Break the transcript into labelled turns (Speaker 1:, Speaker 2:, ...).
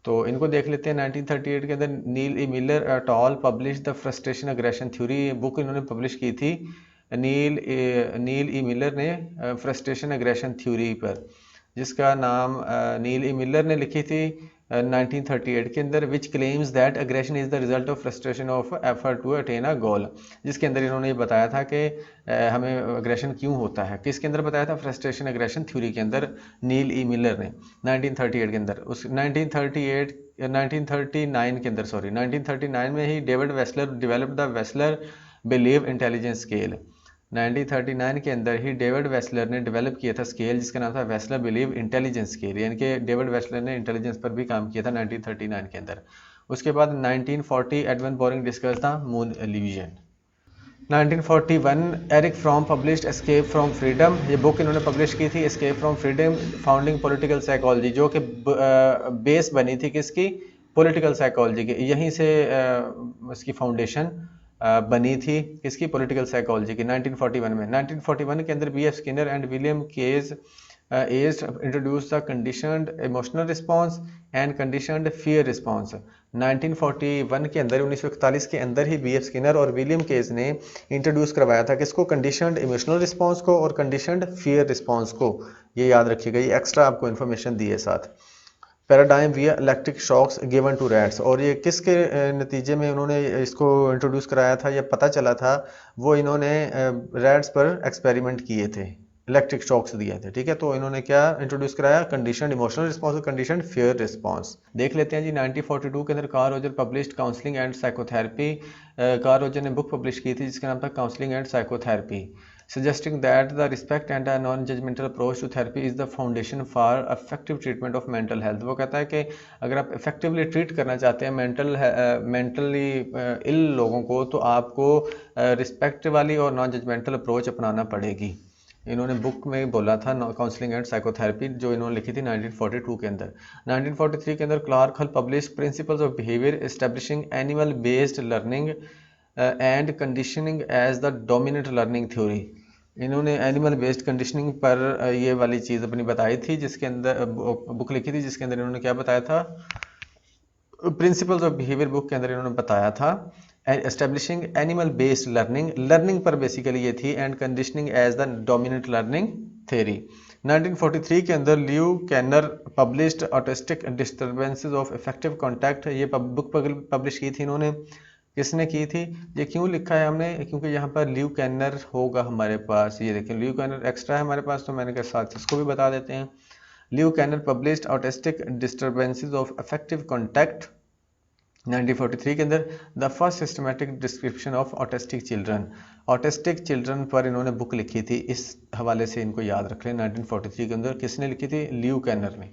Speaker 1: तो इनको देख लेते हैं। 1938 के अंदर Neal E Miller et al publish the frustration aggression theory, book इन्होंने पब्लिश की थी नील ई मिलर ने फ्रस्ट्रेशन अग्रेशन थ्योरी पर, जिसका नाम नील ई मिलर ने लिखी थी 1938 के अंदर, which claims that aggression is the result of frustration of effort to attain a goal, जिसके अंदर इन्होंने ये बताया था कि हमें अग्रेशन क्यों होता है। किसके अंदर बताया था? फ्रस्ट्रेशन अग्रेशन थ्योरी के अंदर नील ई मिलर ने 1938 के अंदर। उस 1939 के अंदर 1939 में ही David Wechsler develop the Wechsler Bellevue intelligence scale. 1939 के अंदर ही डेविड वेसलर ने डेवलप किया था स्केल जिसका नाम था वेसलर बिलीव इंटेलिजेंस स्केल, यानी कि डेविड वेसलर ने इंटेलिजेंस पर भी काम किया था 1939 के अंदर। उसके बाद 1940 Edwin Boring discuss the moon illusion. 1941 Erich Fromm published Escape from Freedom, ये बुक इन्होंने पब्लिश की थी Escape from Freedom founding political psychology, जो कि बेस बनी थी किसकी? पॉलिटिकल साइकोलॉजी की। यहीं से इसकी फाउंडेशन बनी थी किसकी? पॉलिटिकल साइकोलॉजी की 1941 में। 1941 के अंदर B F. Skinner and William Cage as introduce the conditioned emotional response and conditioned fear response. 1941 के अंदर 1941 के अंदर ही बी.एफ. स्किनर और विलियम केज ने इंट्रोड्यूस करवाया था किसको? कंडीशनड इमोशनल रिस्पॉन्स को और कंडीशनड फियर रिस्पॉन्स को। ये याद रखिएगा, ये एक्स्ट्रा आपको इन्फॉर्मेशन दी है साथ। Paradigm via electric shocks given to rats, और ये किसके नतीजे में उन्होंने इसको इंट्रोड्यूस कराया था या पता चला था? वो इन्होंने रैट्स पर एक्सपेरिमेंट किए थे, इलेक्ट्रिक शॉक्स दिए थे। ठीक है, तो इन्होंने क्या इंट्रोड्यूस कराया? कंडीशनड इमोशनल रिस्पॉन्स और कंडीशनड फियर रिस्पॉन्स। देख लेते हैं जी 1942 के अंदर Carl Roger published counselling and psychotherapy. Carl Roger ने बुक पब्लिश की थी जिसका नाम था counselling and psychotherapy, suggesting that the respect and a non-judgmental approach to therapy is the foundation for effective treatment of mental health। वो कहता है कि अगर आप effectively treat करना चाहते हैं mentally ill लोगों को, तो आपको respect वाली और non-judgmental approach अपनाना पड़ेगी। इन्होंने बुक में बोला था काउंसलिंग एंड साइकोथेरेपी, जो इन्होंने लिखी थी 1942 के अंदर। 1943 के अंदर Clark Hull publish principles of behaviour establishing animal based learning and conditioning as the dominant learning theory. इन्होंने एनिमल बेस्ड कंडीशनिंग पर ये वाली चीज़ अपनी बताई थी, जिसके अंदर बुक लिखी थी जिसके अंदर इन्होंने क्या बताया था? प्रिंसिपल्स ऑफ बिहेवियर बुक के अंदर इन्होंने बताया था establishing animal based learning, learning पर बेसिकली ये थी, and conditioning as the dominant learning theory. 1943 के अंदर Leo Kanner published autistic disturbances of effective contact, ये बुक पब्लिश की थी इन्होंने। किसने की थी? ये क्यों लिखा है हमने? क्योंकि यहाँ पर ल्यू कैनर होगा हमारे पास, ये देखें ल्यू कैनर एक्स्ट्रा है हमारे पास, तो मैंने कहा साथ इसको भी बता देते हैं। Leo Kanner published autistic disturbances of affective contact 1943 के अंदर, the first systematic description of autistic children, autistic children पर इन्होंने बुक लिखी थी। इस हवाले से इनको याद रख लें, 1943 के अंदर किसने लिखी थी? ल्यू कैनर ने।